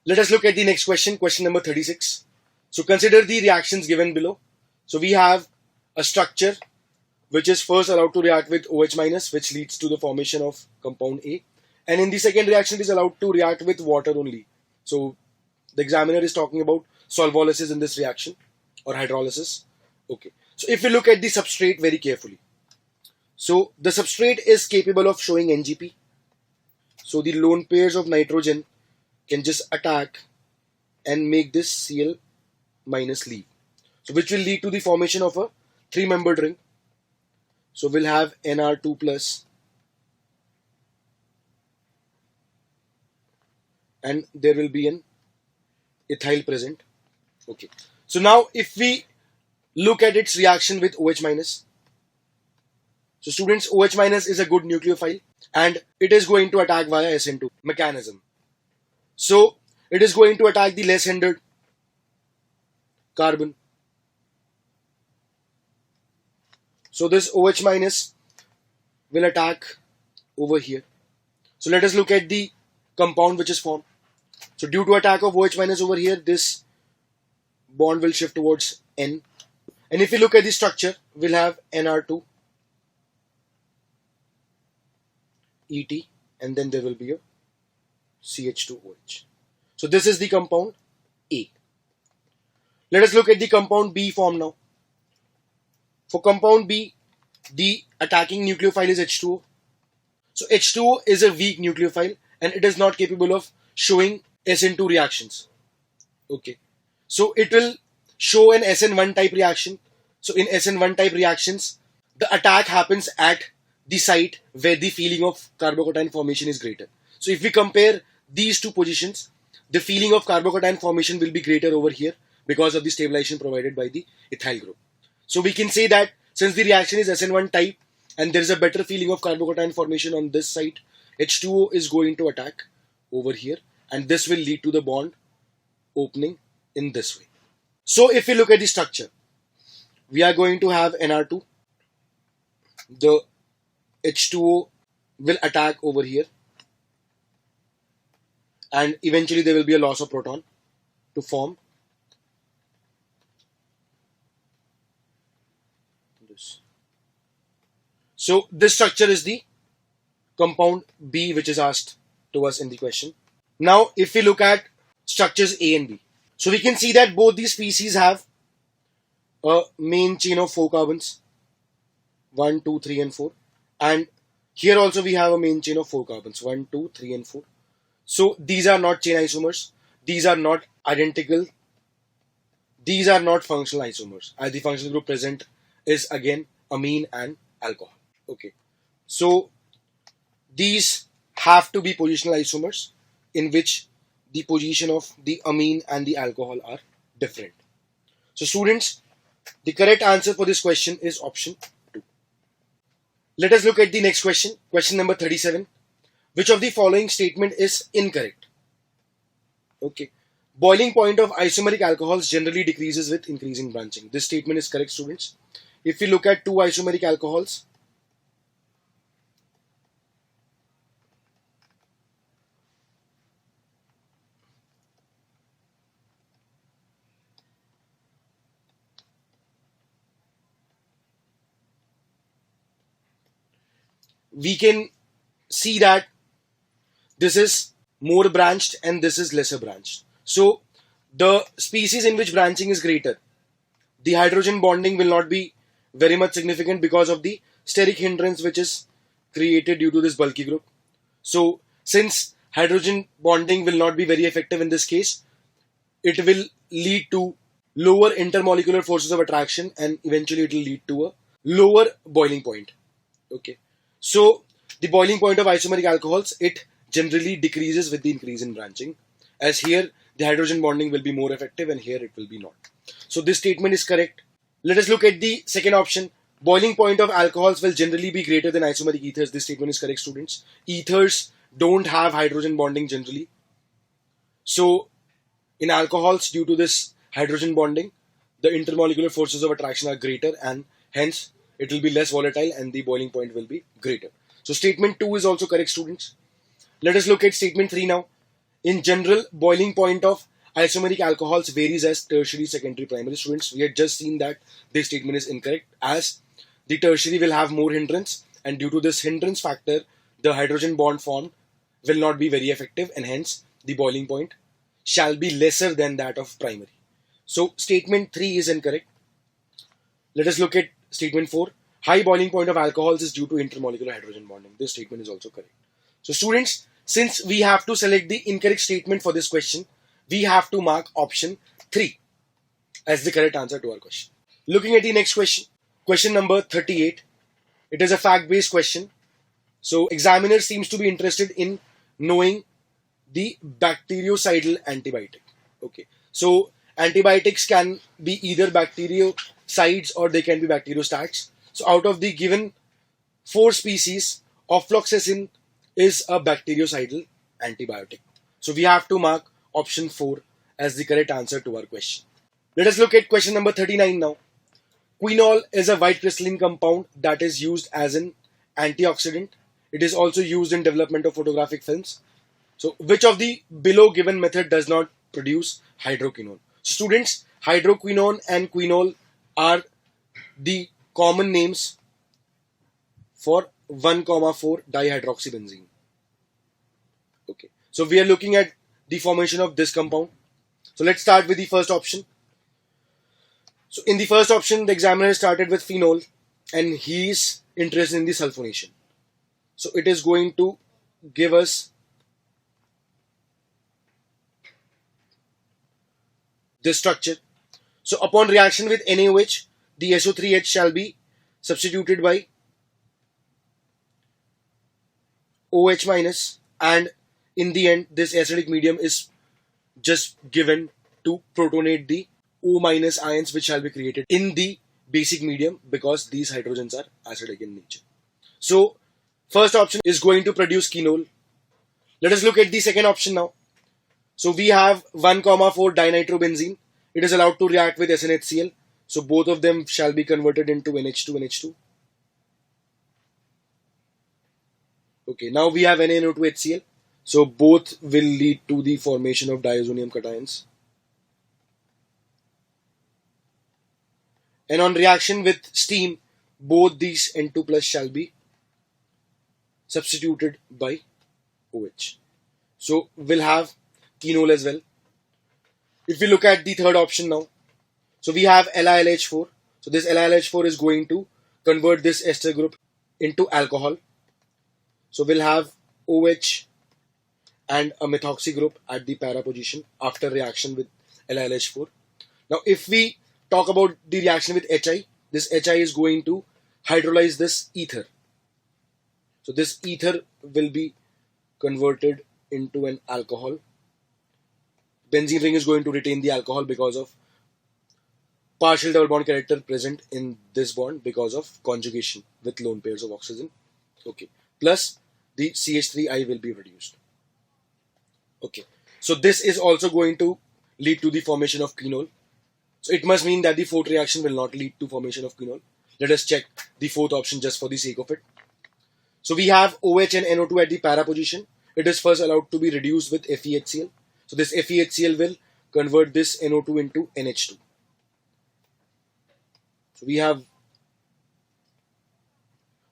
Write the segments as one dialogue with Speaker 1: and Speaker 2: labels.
Speaker 1: Let us look at the next question, question number 36. So consider the reactions given below. So we have a structure which is first allowed to react with OH minus, which leads to the formation of compound A. And in the second reaction, it is allowed to react with water only. So the examiner is talking about solvolysis in this reaction or hydrolysis. Okay. So if we look at the substrate very carefully. So the substrate is capable of showing NGP. So the lone pairs of nitrogen can just attack and make this Cl minus leave. So which will lead to the formation of a three-membered ring. So we'll have Nr2 plus and there will be an ethyl present. Okay. So now if we look at its reaction with OH minus. So students, OH minus is a good nucleophile and it is going to attack via SN2 mechanism. So it is going to attack the less hindered carbon. So this OH minus will attack over here. So let us look at the compound which is formed. So due to attack of OH minus over here, this bond will shift towards N. And if we look at the structure, we'll have Nr2, ET, and then there will be a CH2OH. So this is the compound A. Let us look at the compound B form now. For compound B, the attacking nucleophile is H2O. So H2O is a weak nucleophile and it is not capable of showing SN2 reactions. Okay. So it will show an SN1 type reaction. So in SN1 type reactions, the attack happens at the site where the feeling of carbocation formation is greater. So if we compare these two positions, the feeling of carbocation formation will be greater over here because of the stabilization provided by the ethyl group. So we can say that since the reaction is SN1 type and there is a better feeling of carbocation formation on this site, H2O is going to attack over here and this will lead to the bond opening in this way. So if we look at the structure, we are going to have Nr2. The H2O will attack over here and eventually there will be a loss of proton to form this. So this structure is the compound B which is asked to us in the question. Now if we look at structures A and B, so we can see that both these species have a main chain of 4 carbons, 1, 2, 3 and 4, and here also we have a main chain of 4 carbons, 1, 2, 3 and 4. So these are not chain isomers, these are not identical, these are not functional isomers, as the functional group present is again amine and alcohol. Okay, so these have to be positional isomers in which the position of the amine and the alcohol are different. So students, the correct answer for this question is option 2. Let us look at the next question, question number 37. Which of the following statement is incorrect? Okay, boiling point of isomeric alcohols generally decreases with increasing branching. This statement is correct, students. If we look at 2 isomeric alcohols, we can see that this is more branched and this is lesser branched. So the species in which branching is greater, the hydrogen bonding will not be very much significant because of the steric hindrance which is created due to this bulky group. So since hydrogen bonding will not be very effective in this case, it will lead to lower intermolecular forces of attraction and eventually it will lead to a lower boiling point. Okay, so the boiling point of isomeric alcohols, it generally decreases with the increase in branching, as here the hydrogen bonding will be more effective and here it will be not. So this statement is correct. Let us look at the second option. Boiling point of alcohols will generally be greater than isomeric ethers. This statement is correct, students. Ethers don't have hydrogen bonding generally. So in alcohols, due to this hydrogen bonding, the intermolecular forces of attraction are greater and hence it will be less volatile and the boiling point will be greater. So statement 2 is also correct, students. Let us look at statement 3 now. In general, boiling point of isomeric alcohols varies as tertiary, secondary, primary. Students, we had just seen that this statement is incorrect, as the tertiary will have more hindrance, and due to this hindrance factor, the hydrogen bond formed will not be very effective, and hence the boiling point shall be lesser than that of primary. So statement 3 is incorrect. Let us look at statement 4. High boiling point of alcohols is due to intermolecular hydrogen bonding. This statement is also correct. So students, since we have to select the incorrect statement for this question, we have to mark option 3 as the correct answer to our question. Looking at the next question, question number 38. It is a fact-based question. So examiner seems to be interested in knowing the bactericidal antibiotic. Okay. So antibiotics can be either bactericides or they can be bacteriostats. So out of the given 4 species, ofloxacin is a bactericidal antibiotic. So we have to mark option 4 as the correct answer to our question. Let us look at question number 39 now. Quinol is a white crystalline compound that is used as an antioxidant. It is also used in development of photographic films. So which of the below given method does not produce hydroquinone? Students, hydroquinone and quinol are the common names for 1,4 dihydroxybenzene. Okay, so we are looking at the formation of this compound. So let's start with the first option. So in the first option, the examiner started with phenol and he is interested in the sulfonation. So it is going to give us this structure. So upon reaction with NaOH, the SO3H shall be substituted by OH minus, and in the end this acidic medium is just given to protonate the O minus ions which shall be created in the basic medium because these hydrogens are acidic in nature. So first option is going to produce quinol. Let us look at the second option now. So we have 1,4 dinitrobenzene. It is allowed to react with SnHCl. So both of them shall be converted into NH2 and H2. Okay, now we have NaNO2HCl. So both will lead to the formation of diazonium cations. And on reaction with steam, both these N2 plus shall be substituted by OH. So we'll have quinol as well. If we look at the third option now, so we have LiLH4. So this LiLH4 is going to convert this ester group into alcohol. So we'll have OH and a methoxy group at the para position after reaction with LiLH4. Now if we talk about the reaction with HI, this HI is going to hydrolyze this ether. So this ether will be converted into an alcohol. Benzene ring is going to retain the alcohol because of partial double bond character present in this bond because of conjugation with lone pairs of oxygen. Okay. Plus the CH3I will be reduced. Okay. So this is also going to lead to the formation of quinol. So it must mean that the fourth reaction will not lead to formation of quinol. Let us check the fourth option just for the sake of it. So we have OH and NO2 at the para position. It is first allowed to be reduced with FeHCl. So this FeHCl will convert this NO2 into NH2. So we have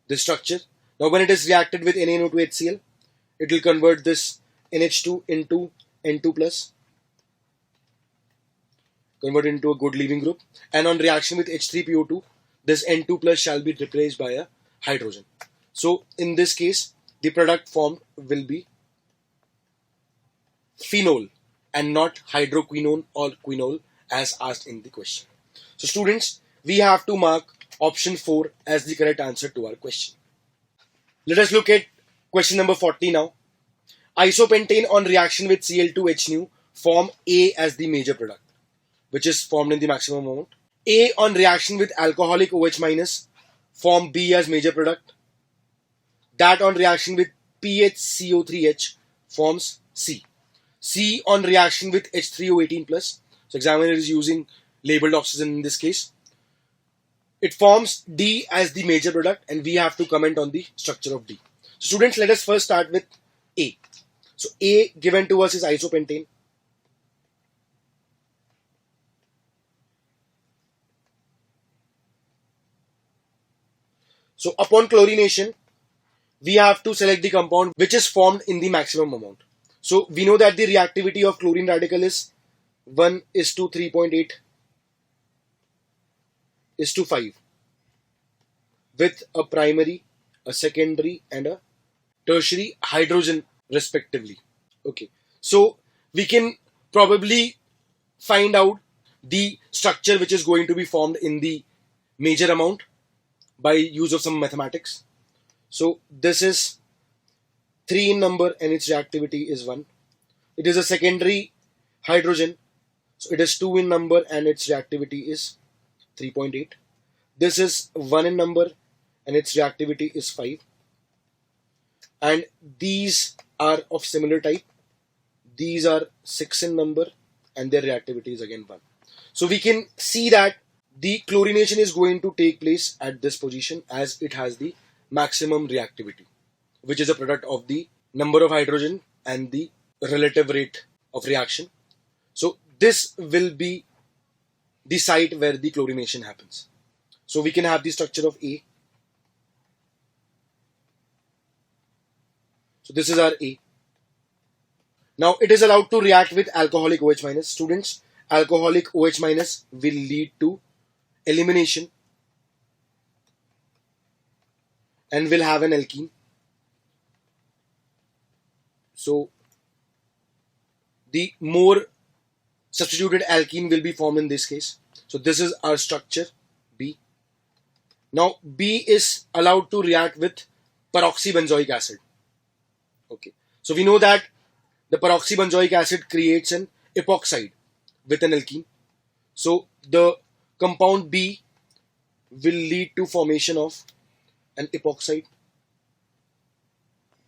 Speaker 1: this structure. Now when it is reacted with NaNO2HCl, it will convert this NH2 into N2 plus, convert into a good leaving group, and on reaction with H3PO2, this N2 plus shall be replaced by a hydrogen. So in this case, the product formed will be phenol and not hydroquinone or quinol as asked in the question. So students, we have to mark option 4 as the correct answer to our question. Let us look at question number 40 now. Isopentane on reaction with Cl2H nu form A as the major product, which is formed in the maximum amount. A on reaction with alcoholic OH minus form B as major product. That on reaction with PHCO3H forms C. C on reaction with H3O18 plus. So examiner is using labeled oxygen in this case. It forms D as the major product, and we have to comment on the structure of D. So students, let us first start with A. So A given to us is isopentane. So upon chlorination, we have to select the compound which is formed in the maximum amount. So we know that the reactivity of chlorine radical is 1 is to 3.8 is to 5 with a primary, a secondary and a tertiary hydrogen respectively. Okay, so we can probably find out the structure which is going to be formed in the major amount by use of some mathematics. So this is 3 in number and its reactivity is 1. It is a secondary hydrogen, so it is 2 in number and its reactivity is 3.8. This is 1 in number and its reactivity is 5. And these are of similar type. These are 6 in number and their reactivity is again 1. So we can see that the chlorination is going to take place at this position as it has the maximum reactivity, which is a product of the number of hydrogen and the relative rate of reaction. So this will be the site where the chlorination happens. So we can have the structure of A. So this is our A. Now it is allowed to react with alcoholic OH minus. Students, alcoholic OH minus will lead to elimination and will have an alkene. So the more substituted alkene will be formed in this case. So this is our structure B. Now B is allowed to react with peroxybenzoic acid. Okay, so we know that the peroxybenzoic acid creates an epoxide with an alkene. So the compound B will lead to formation of an epoxide.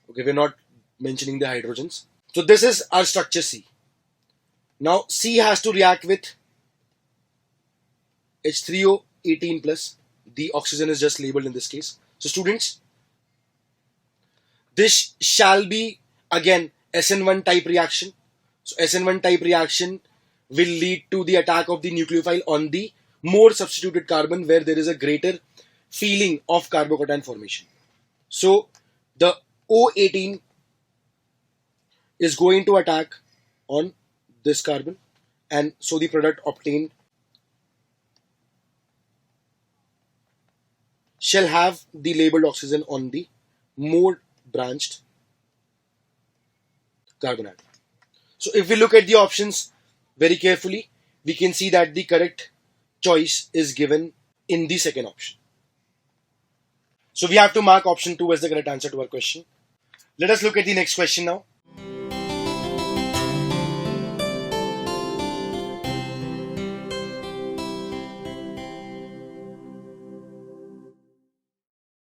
Speaker 1: Okay, we're not mentioning the hydrogens. So this is our structure C. Now C has to react with H3O 18 plus. The oxygen is just labeled in this case. So students, this shall be again SN1 type reaction. So SN1 type reaction will lead to the attack of the nucleophile on the more substituted carbon where there is a greater feeling of carbocation formation. So the O18 is going to attack on this carbon, and so the product obtained shall have the labeled oxygen on the more branched carbon atom. So if we look at the options very carefully, we can see that the correct choice is given in the second option. So we have to mark option 2 as the correct answer to our question. Let us look at the next question now.